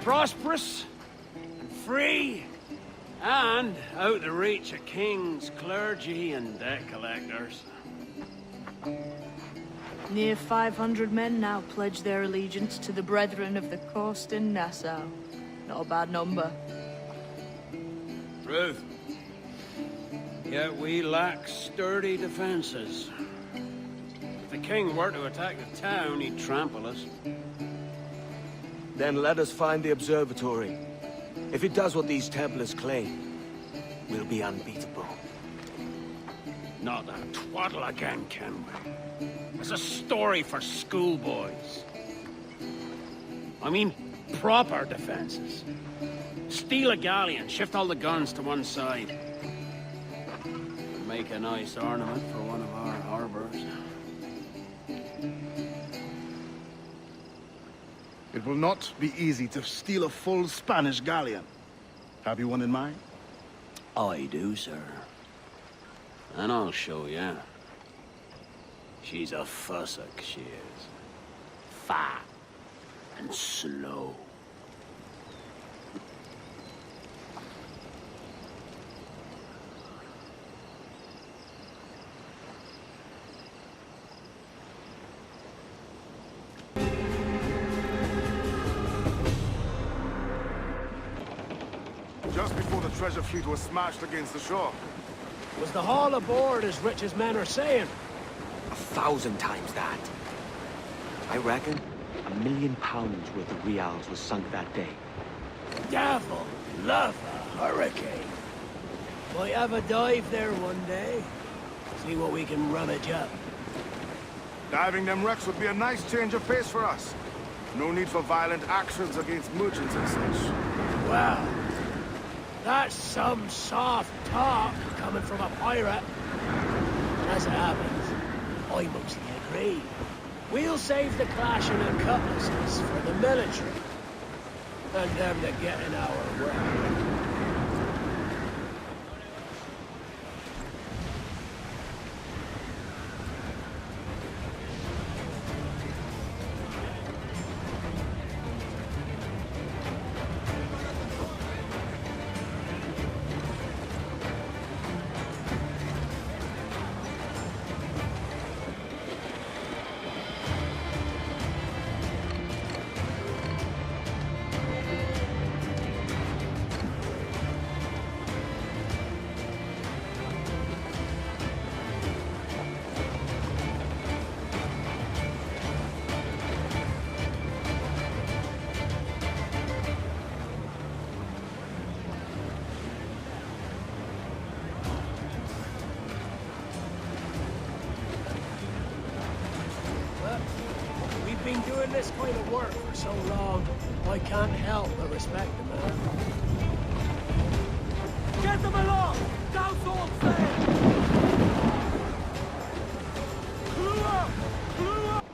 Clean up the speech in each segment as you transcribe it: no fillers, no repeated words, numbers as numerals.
prosperous and free, and out the reach of kings, clergy, and debt collectors. Near 500 men now pledge their allegiance to the Brethren of the Coast in Nassau. Not a bad number. Truth. Yet we lack sturdy defenses. If the king were to attack the town, he'd trample us. Then let us find the observatory. If it does what these Templars claim, we'll be unbeatable. Not that twaddle again, can we? It's a story for schoolboys. I mean, proper defenses. Steal a galleon, shift all the guns to one side. Make a nice ornament for one of our harbors. It will not be easy to steal a full Spanish galleon. Have you one in mind? I do, sir. And I'll show you. She's a fussock, she is. Fat and slow. Just before the treasure fleet was smashed against the shore. Was the haul aboard as rich as men are saying? 1,000 times that. I reckon £1 million worth of reals was sunk that day. Devil love a hurricane. Might have a dive there one day. See what we can rummage up. Diving them wrecks would be a nice change of pace for us. No need for violent actions against merchants and such. Well, that's some soft talk coming from a pirate. As it happens, I mostly agree. We'll save the clashing and cutlasses for the military. And them that get in our way. Been doing this kind of work for so long, I can't help but respect the man. Get them along! Down all sail! Clue up! Clue up!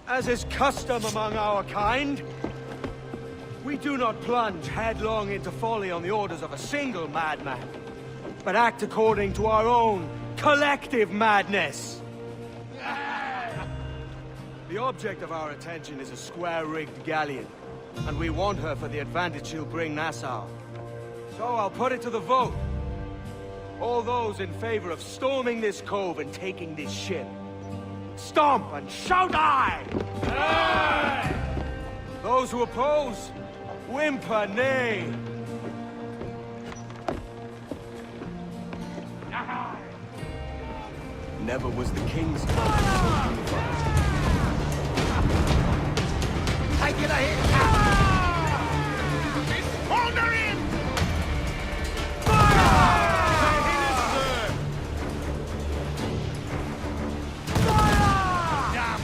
As is custom among our kind, we do not plunge headlong into folly on the orders of a single madman, but act according to our own collective madness. The object of our attention is a square-rigged galleon, and we want her for the advantage she'll bring Nassau. So I'll put it to the vote. All those in favor of storming this cove and taking this ship, stomp and shout aye! Aye! Those who oppose, whimper nay. Never was the king's Take it ahead! Folder in! Fire! Damn!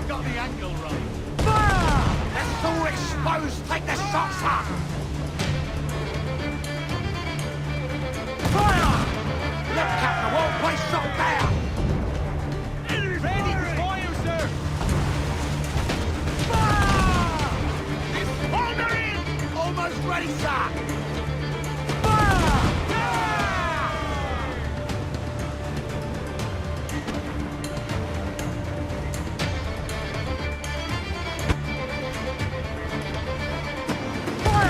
Got the angle right. Fire! That's all exposed! Take the shots up! Fire! Look, Captain, the whole place shot down! Ready for fire, sir! Almost ready, sir! Fire! Fire!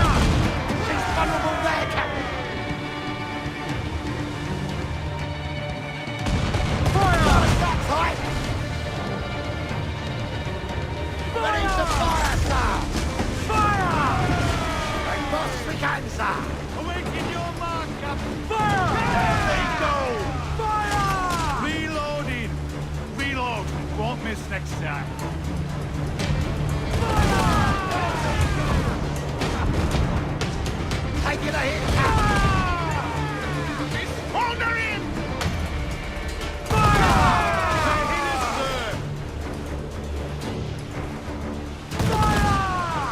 Jack. Taking a hit! Hold her in!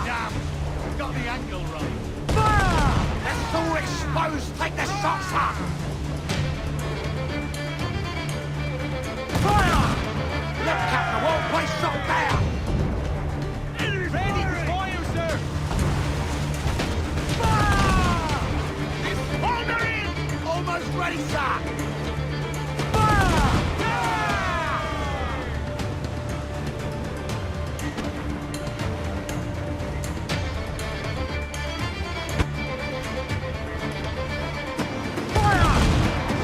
Damn, got the angle right. They're so exposed! Take the shots up! Fire! Look, Captain, won't place shot down! Ready to fire, sir! Hold her in! Almost ready, sir!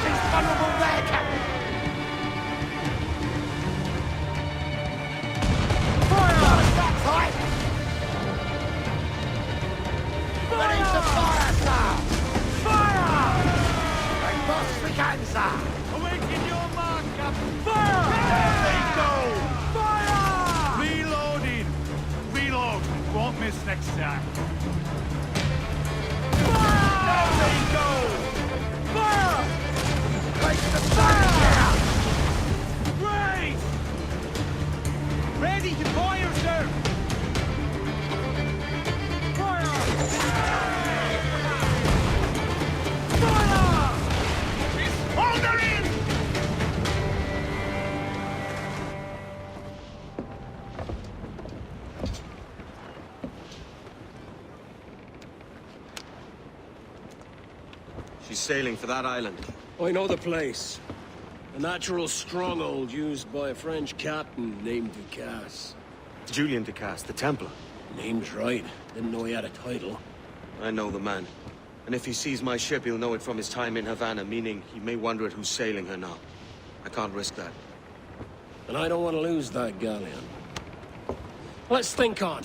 She's vulnerable there, Captain! Not that tight! Ready to fire, sir! Fire! Extravaganza! Awaken your mark, Captain. Fire! There they go. Fire! Reloading. Reload. Won't miss next time. There they go! Fire! Take the fire! Great! Ready to fire, sir! Fire! Hold her in! She's sailing for that island. I know the place. A natural stronghold used by a French captain named Ducasse. Julian Ducasse, the Templar. Name's right. Didn't know he had a title. I know the man. And if he sees my ship, he'll know it from his time in Havana, meaning he may wonder at who's sailing her now. I can't risk that. And I don't want to lose that galleon. Let's think on.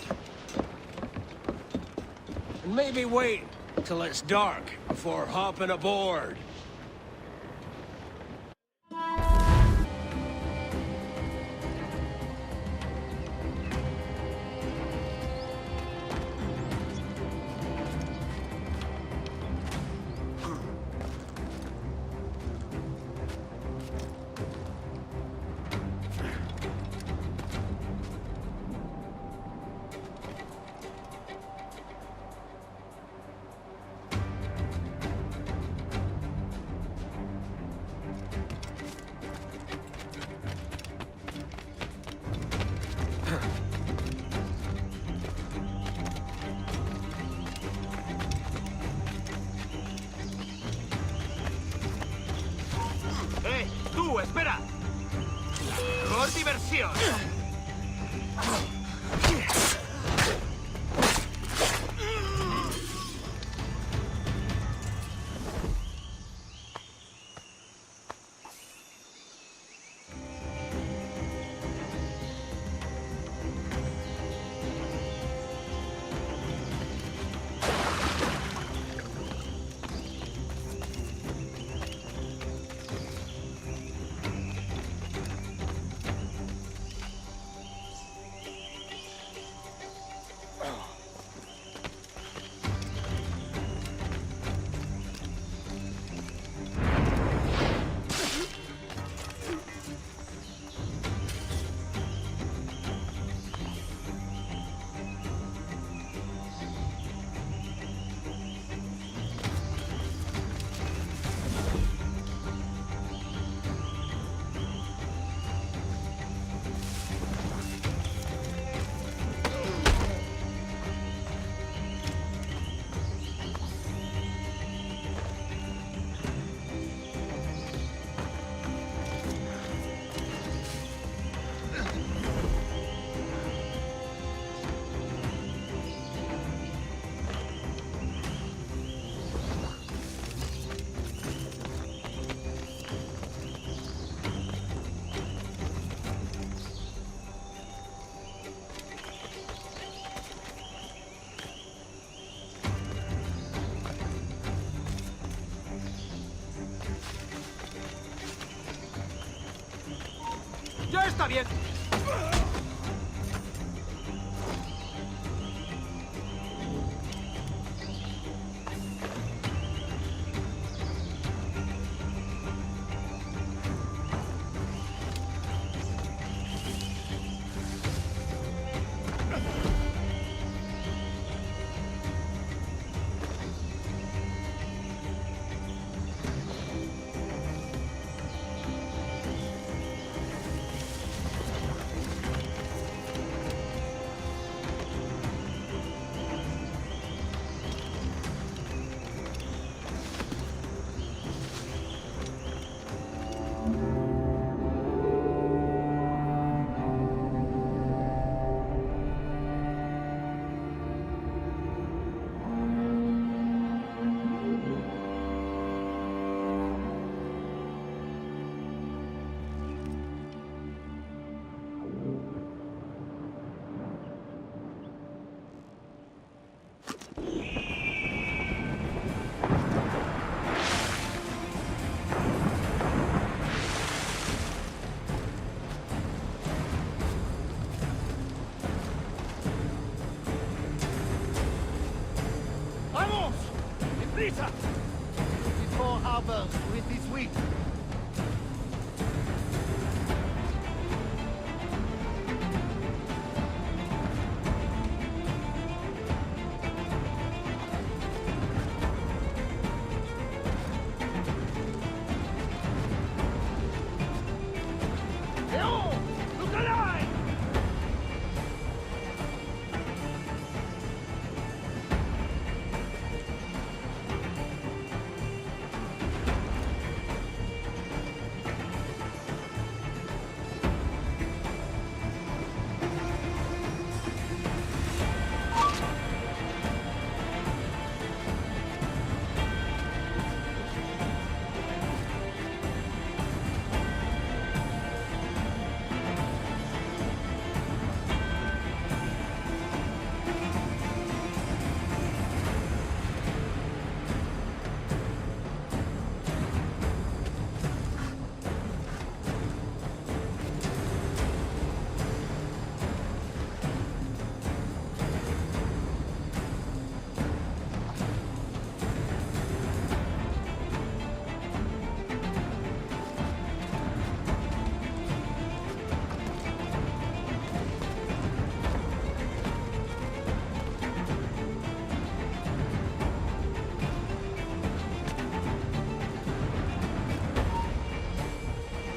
And maybe wait till it's dark before hopping aboard. ¡Tú, espera! ¡Por diversión! ¡Ya está bien! Vamos! Deprisa! Before harbors with this week.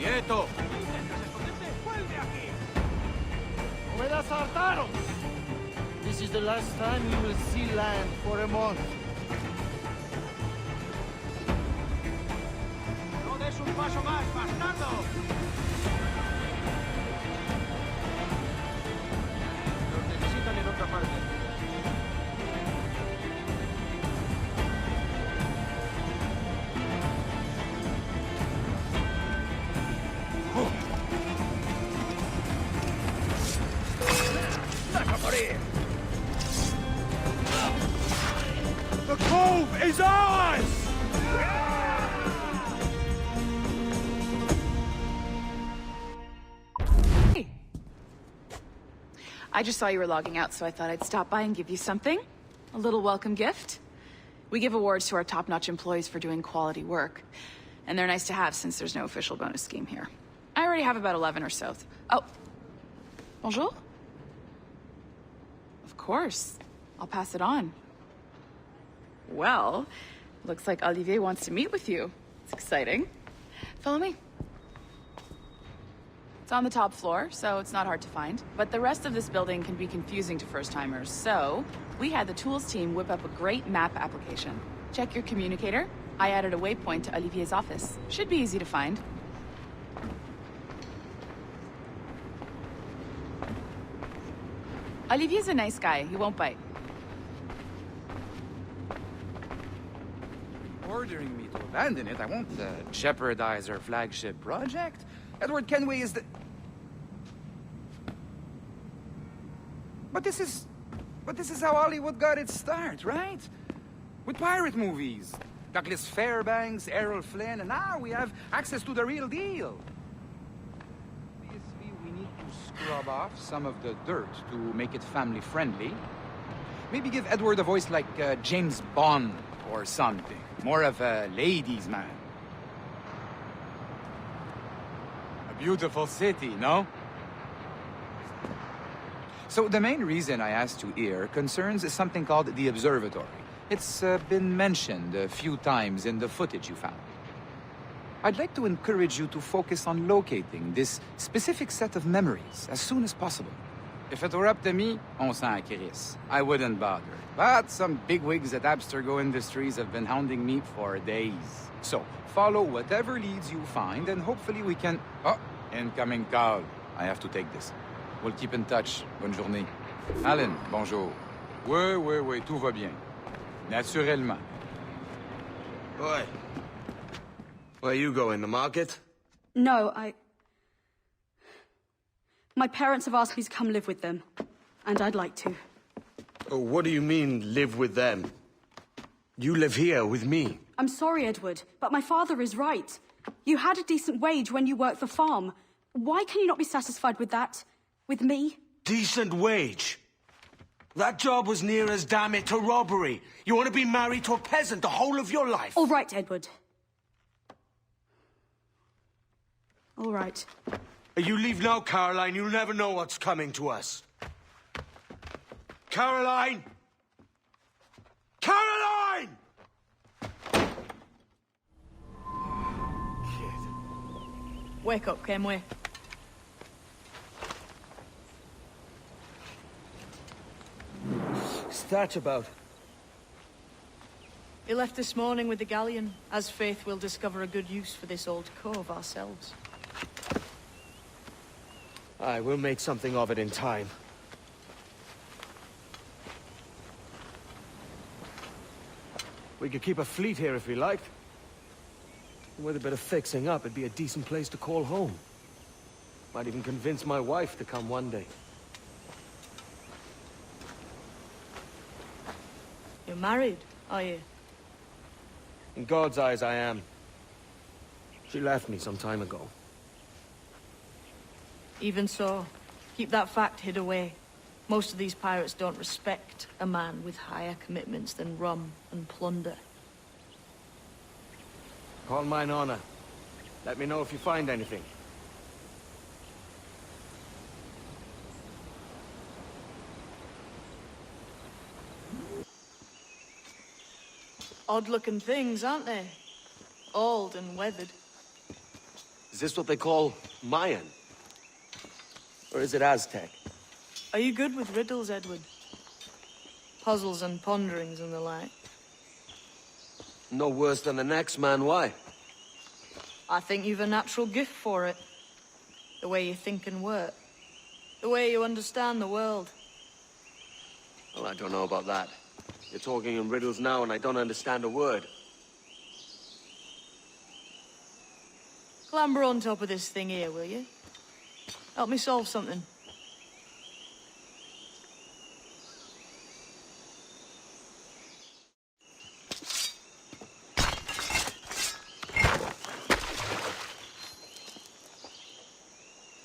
¡Quieto! When us hartaros! This is the last time you will see land for a month. ¡No des un paso más, bastardo! Nos necesitan en otra parte. The cove is ours! Hey. I just saw you were logging out, so I thought I'd stop by and give you something. A little welcome gift. We give awards to our top-notch employees for doing quality work. And they're nice to have since there's no official bonus scheme here. I already have about 11 or so. Oh. Bonjour? Of course. I'll pass it on. Well, looks like Olivier wants to meet with you. It's exciting. Follow me. It's on the top floor, so it's not hard to find. But the rest of this building can be confusing to first-timers, so we had the tools team whip up a great map application. Check your communicator. I added a waypoint to Olivier's office. Should be easy to find. Olivier's a nice guy. He won't bite. Ordering me to abandon it, I won't jeopardize our flagship project. Edward Kenway is the... But this is how Hollywood got its start, right? With pirate movies. Douglas Fairbanks, Errol Flynn, and now we have access to the real deal. Obviously, we need to scrub off some of the dirt to make it family-friendly. Maybe give Edward a voice like James Bond or something. More of a ladies' man. A beautiful city, no? So the main reason I asked you here concerns something called the observatory. It's been mentioned a few times in the footage you found. I'd like to encourage you to focus on locating this specific set of memories as soon as possible. If it were up to me, on s'en crisse. I wouldn't bother. But some bigwigs at Abstergo Industries have been hounding me for days. So, follow whatever leads you find, and hopefully we can... Oh, incoming call. I have to take this. We'll keep in touch. Bonne journée. Alan, bonjour. Oui, tout va bien. Naturellement. Boy. Where you going, the market? No, my parents have asked me to come live with them, and I'd like to. Oh, what do you mean, live with them? You live here with me. I'm sorry, Edward, but my father is right. You had a decent wage when you worked the farm. Why can you not be satisfied with that? With me? Decent wage? That job was near as, damn it, to robbery. You want to be married to a peasant the whole of your life? All right, Edward. All right. You leave now, Caroline. You'll never know what's coming to us. Caroline! Caroline! Wake up, Kenway. What's that about? He left this morning with the galleon. As faith, we'll discover a good use for this old cove ourselves. Aye, we'll make something of it in time. We could keep a fleet here if we liked. With a bit of fixing up, it'd be a decent place to call home. Might even convince my wife to come one day. You're married, are you? In God's eyes, I am. She left me some time ago. Even so, keep that fact hid away. Most of these pirates don't respect a man with higher commitments than rum and plunder. Call mine honor. Let me know if you find anything. Odd-looking things, aren't they? Old and weathered. Is this what they call Mayan? Or is it Aztec? Are you good with riddles, Edward? Puzzles and ponderings and the like? No worse than the next man, why? I think you've a natural gift for it. The way you think and work. The way you understand the world. Well, I don't know about that. You're talking in riddles now and I don't understand a word. Clamber on top of this thing here, will you? Help me solve something.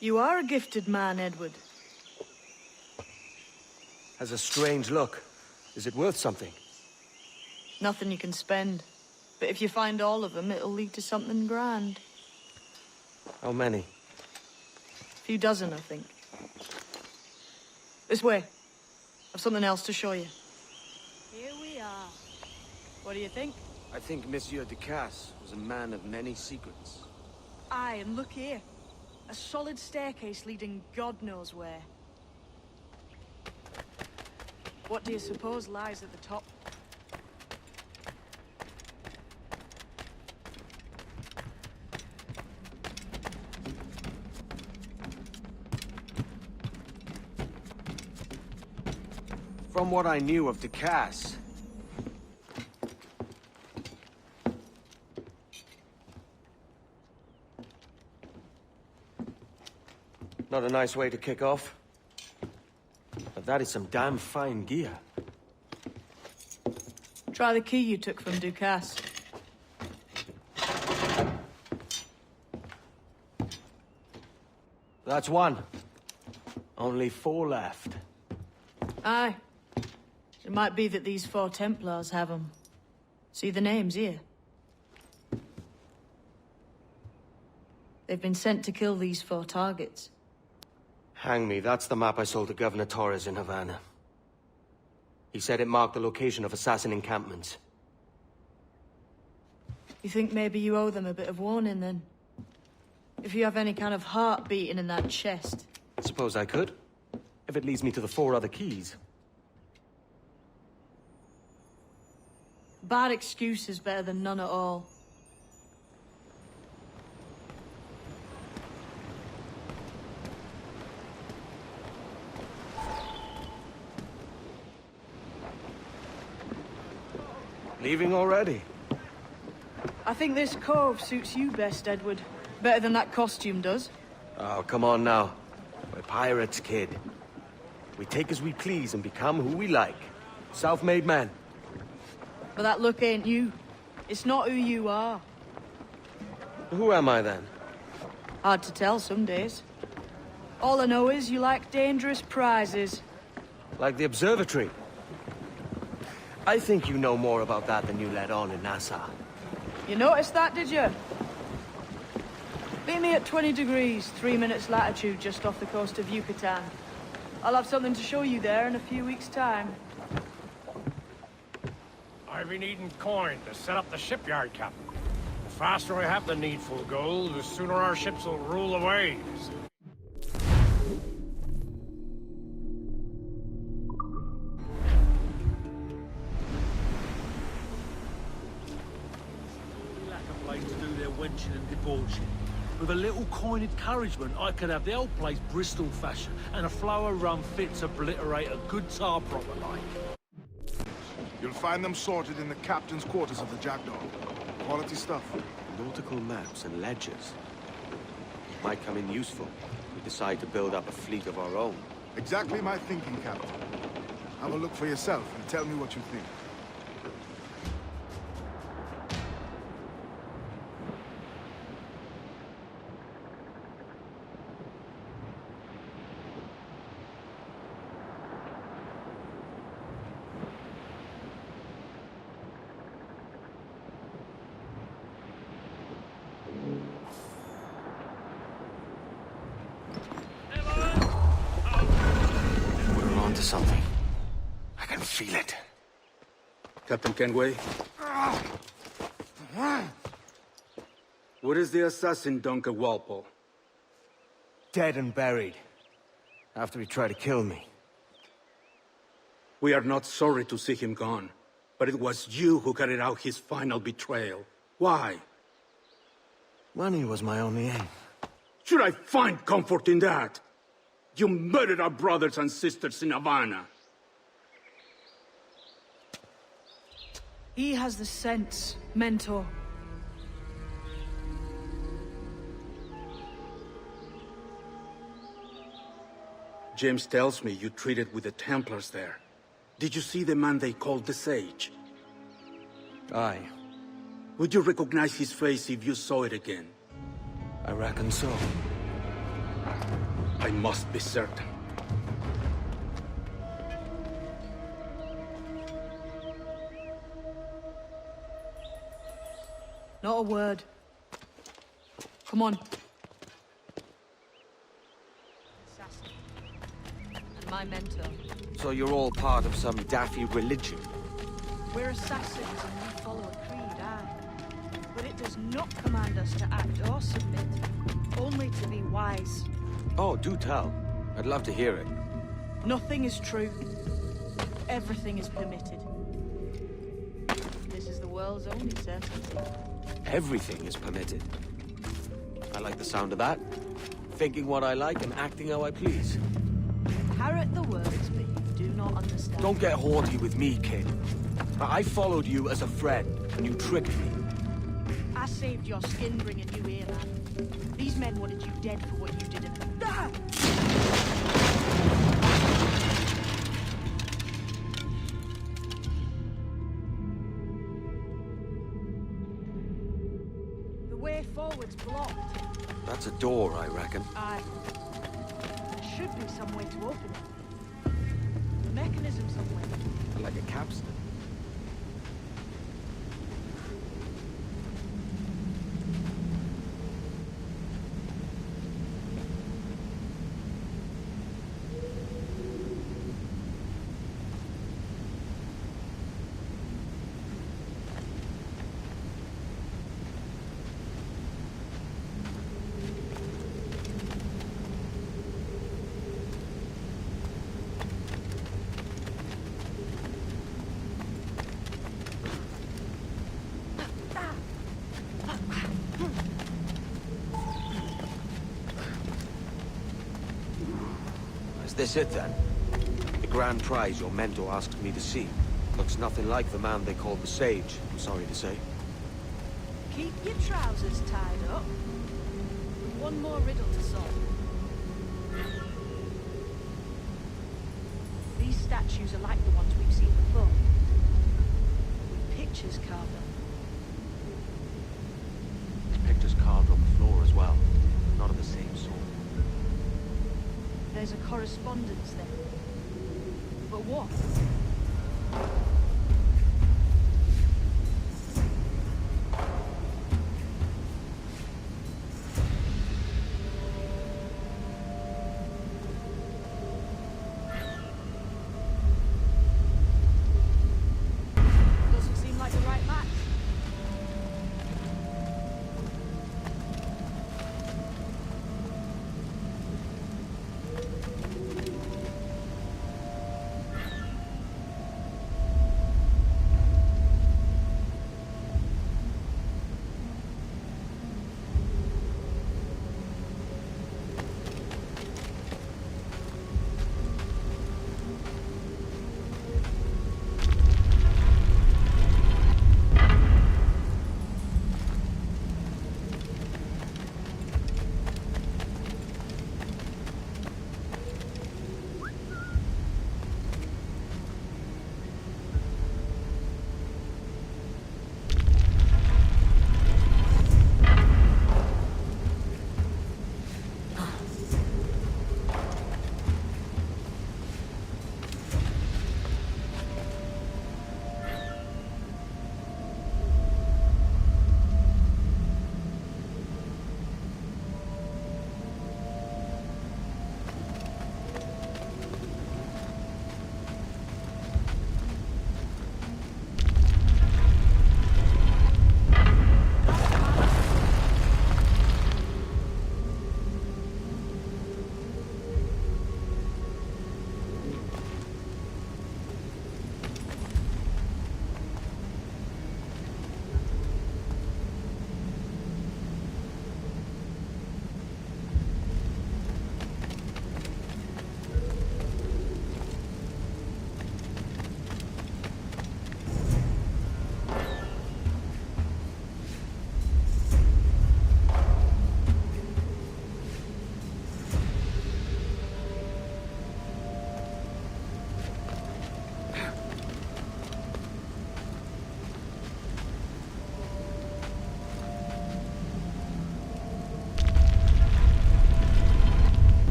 You are a gifted man, Edward. Has a strange look. Is it worth something? Nothing you can spend. But if you find all of them, it'll lead to something grand. How many? A few dozen, I think. This way. I've something else to show you. Here we are. What do you think? I think Monsieur Ducasse was a man of many secrets. Aye, and look here. A solid staircase leading God knows where. What do you suppose lies at the top? From what I knew of Ducasse, not a nice way to kick off. But that is some damn fine gear. Try the key you took from Ducasse. That's one. Only 4 left. Aye. It might be that these 4 Templars have them. See the names here? They've been sent to kill these 4 targets. Hang me, that's the map I sold to Governor Torres in Havana. He said it marked the location of assassin encampments. You think maybe you owe them a bit of warning, then? If you have any kind of heart beating in that chest. Suppose I could, if it leads me to the 4 other keys. Bad excuse is better than none at all. Leaving already? I think this cove suits you best, Edward. Better than that costume does. Oh, come on now. We're pirates, kid. We take as we please and become who we like. Self-made men. But that look ain't you. It's not who you are. Who am I, then? Hard to tell some days. All I know is you like dangerous prizes. Like the observatory. I think you know more about that than you let on in Nassau. You noticed that, did you? Meet me at 20 degrees, 3 minutes latitude, just off the coast of Yucatan. I'll have something to show you there in a few weeks' time. I've been needing coin to set up the shipyard, Captain. The faster I have the needful gold, the sooner our ships will rule the waves. Lack a place to do their wenching and debauching. With a little coin encouragement, I could have the whole place Bristol fashion, and a flow of rum fit to obliterate a good tar proper like. You'll find them sorted in the captain's quarters of the Jackdaw. Quality stuff. Nautical maps and ledgers. Might come in useful if we decide to build up a fleet of our own. Exactly my thinking, Captain. Have a look for yourself and tell me what you think. We're onto something. I can feel it. Captain Kenway? Where is the assassin, Duncan Walpole? Dead and buried. After he tried to kill me. We are not sorry to see him gone, but it was you who carried out his final betrayal. Why? Money was my only aim. Should I find comfort in that? You murdered our brothers and sisters in Havana. He has the sense, Mentor. James tells me you treated with the Templars there. Did you see the man they called the Sage? Aye. Would you recognize his face if you saw it again? I reckon so. I must be certain. Not a word. Come on. Assassin. And my mentor. So you're all part of some daffy religion? We're assassins and we follow a creed, aye. But it does not command us to act or submit. Only to be wise. Oh, do tell. I'd love to hear it. Nothing is true. Everything is permitted. This is the world's only certainty. Everything is permitted. I like the sound of that. Thinking what I like and acting how I please. Parrot the words, but you do not understand. Don't get haughty with me, kid. I followed you as a friend, and you tricked me. I saved your skin bringing you here, lad. These men wanted you dead for what you did in them. Ah! The way forward's blocked. That's a door, I reckon. Aye. There should be some way to open it. A mechanism somewhere. Like a capstan. Is this it, then? The grand prize your mentor asked me to see. Looks nothing like the man they called the Sage, I'm sorry to say. Keep your trousers tied up. With one more riddle to solve. These statues are like the ones we've seen before. With pictures carved on. There's pictures carved on the floor as well. Not of the same sort. There's a correspondence there. But what? Doesn't seem like the right match.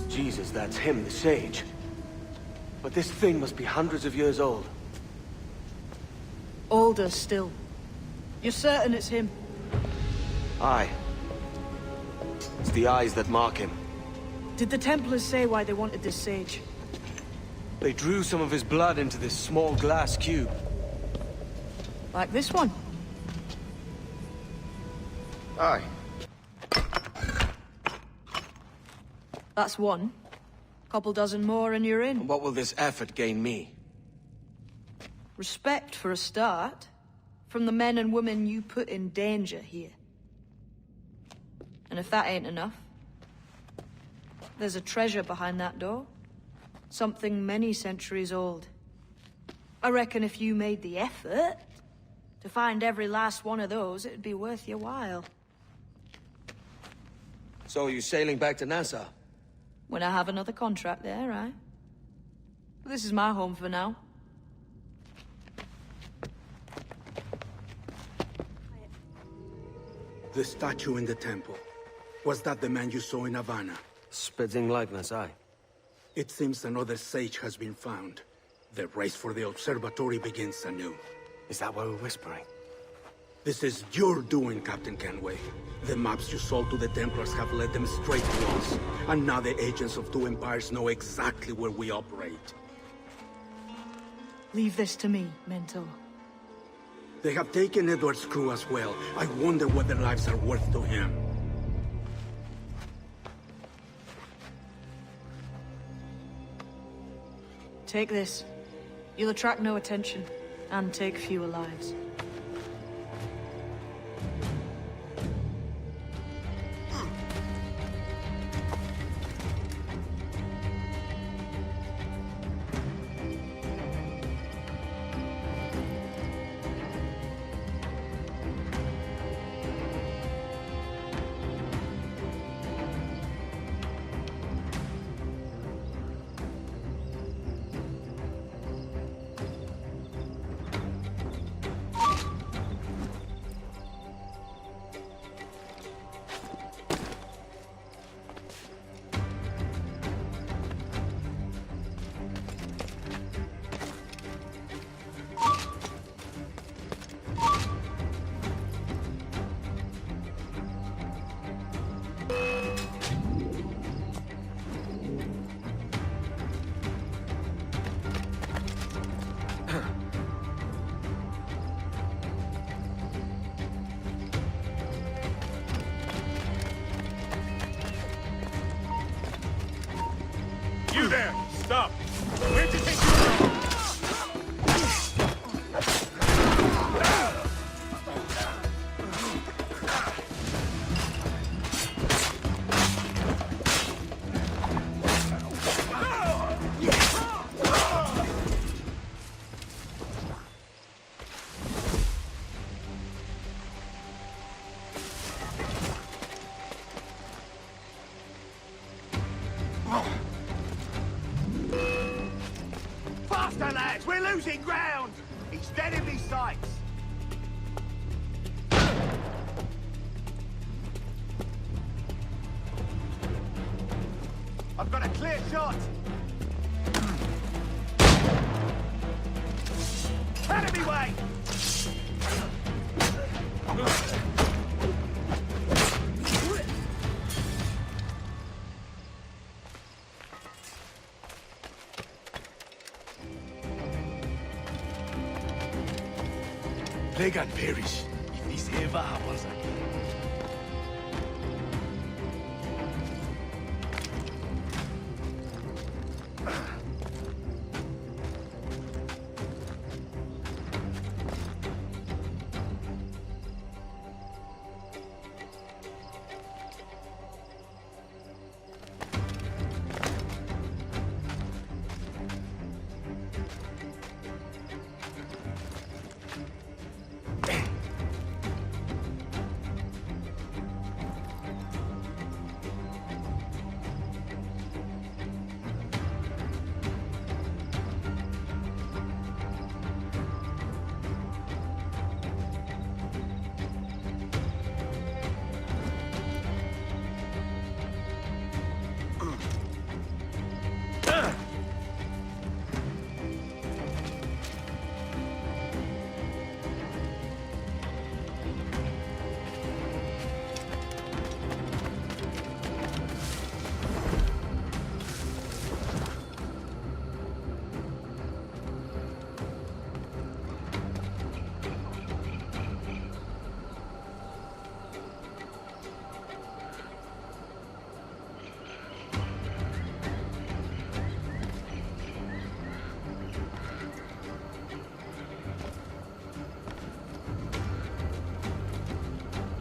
Jesus, that's him, the sage. But this thing must be hundreds of years old. Older still. You're certain it's him? Aye. It's the eyes that mark him. Did the Templars say why they wanted this sage? They drew some of his blood into this small glass cube. Like this one? Aye. That's one. Couple dozen more and you're in. And what will this effort gain me? Respect for a start. From the men and women you put in danger here. And if that ain't enough, there's a treasure behind that door. Something many centuries old. I reckon if you made the effort to find every last one of those, it'd be worth your while. So are you sailing back to Nassau? When I have another contract there, right? This is my home for now. The statue in the temple. Was that the man you saw in Havana? Spitting likeness, aye. It seems another sage has been found. The race for the observatory begins anew. Is that what we're whispering? This is your doing, Captain Kenway. The maps you sold to the Templars have led them straight to us. And now the agents of two empires know exactly where we operate. Leave this to me, Mentor. They have taken Edward's crew as well. I wonder what their lives are worth to him. Take this. You'll attract no attention, and take fewer lives. You there! Stop! Where'd you think you were going? Faster, lads! We're losing ground! He's dead in these sights! I've got a clear shot! Enemy way! Plague and perish if this ever happens again.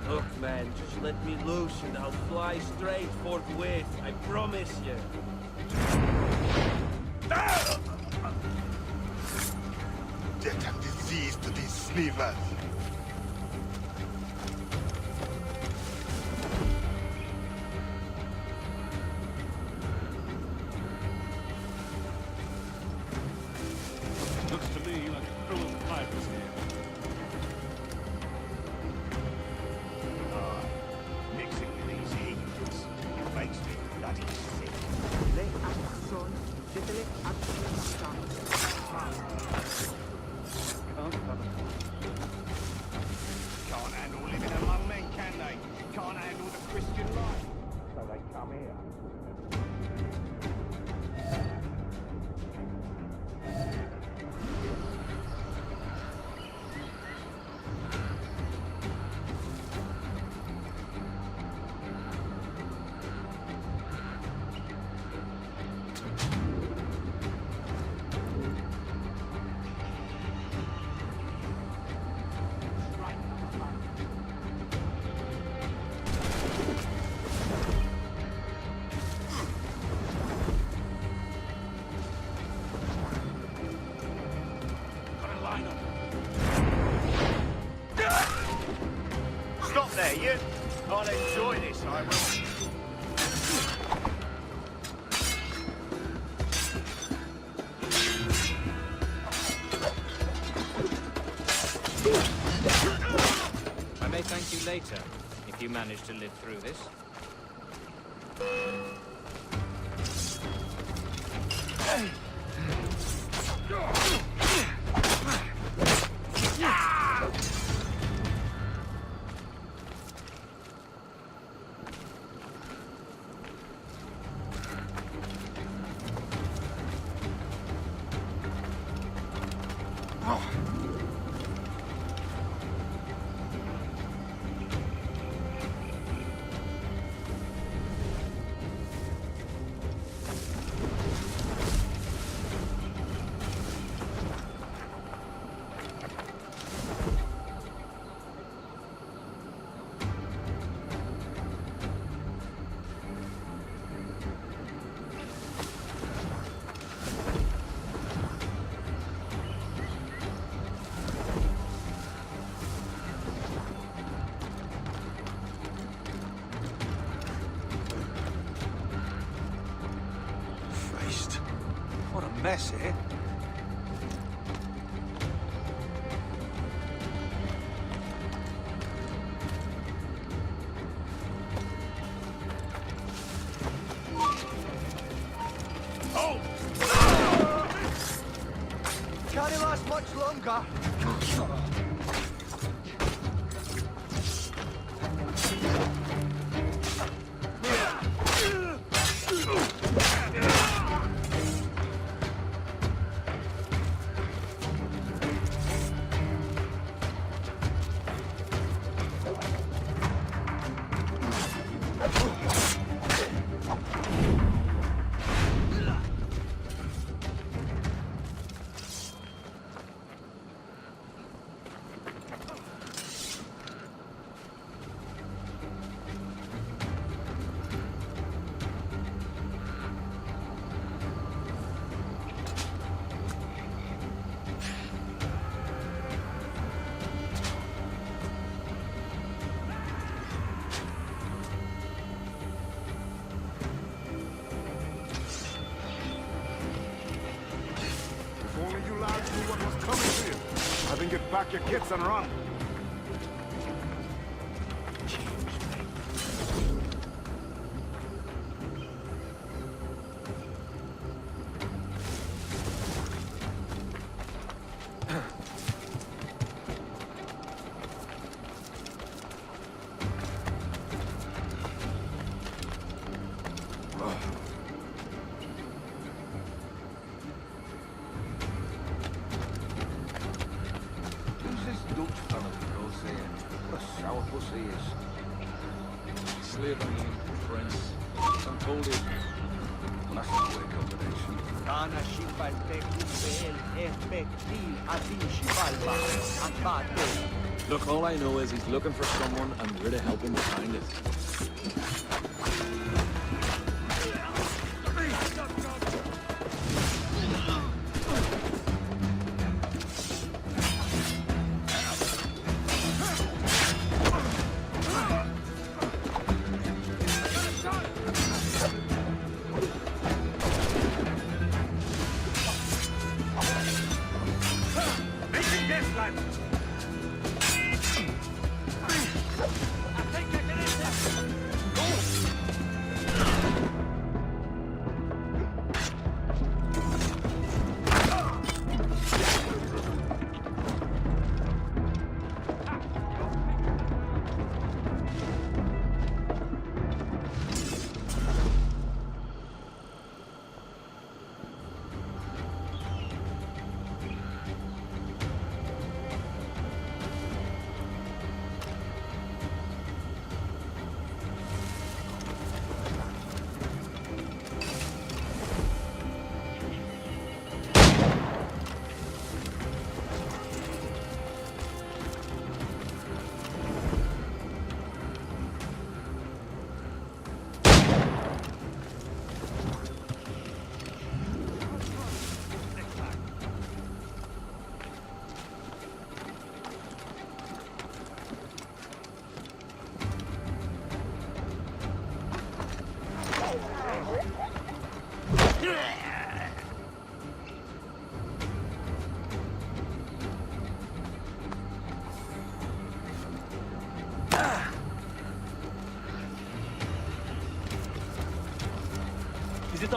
Look, man, just let me loose and I'll fly straight forthwith. I promise you. Get a disease to these sneakers. Looks to me like a crew of pirates here. Mixing with these heathens makes me bloody sick. I'll enjoy this, I will. I may thank you later, if you manage to live through this. What a mess, eh? Oh! Can't last much longer. Only you lads knew what was coming to you. I think get back your kits and run. Look, all I know is he's looking for someone, and we're to help him find it.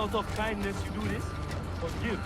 out of kindness you do this? Forgive.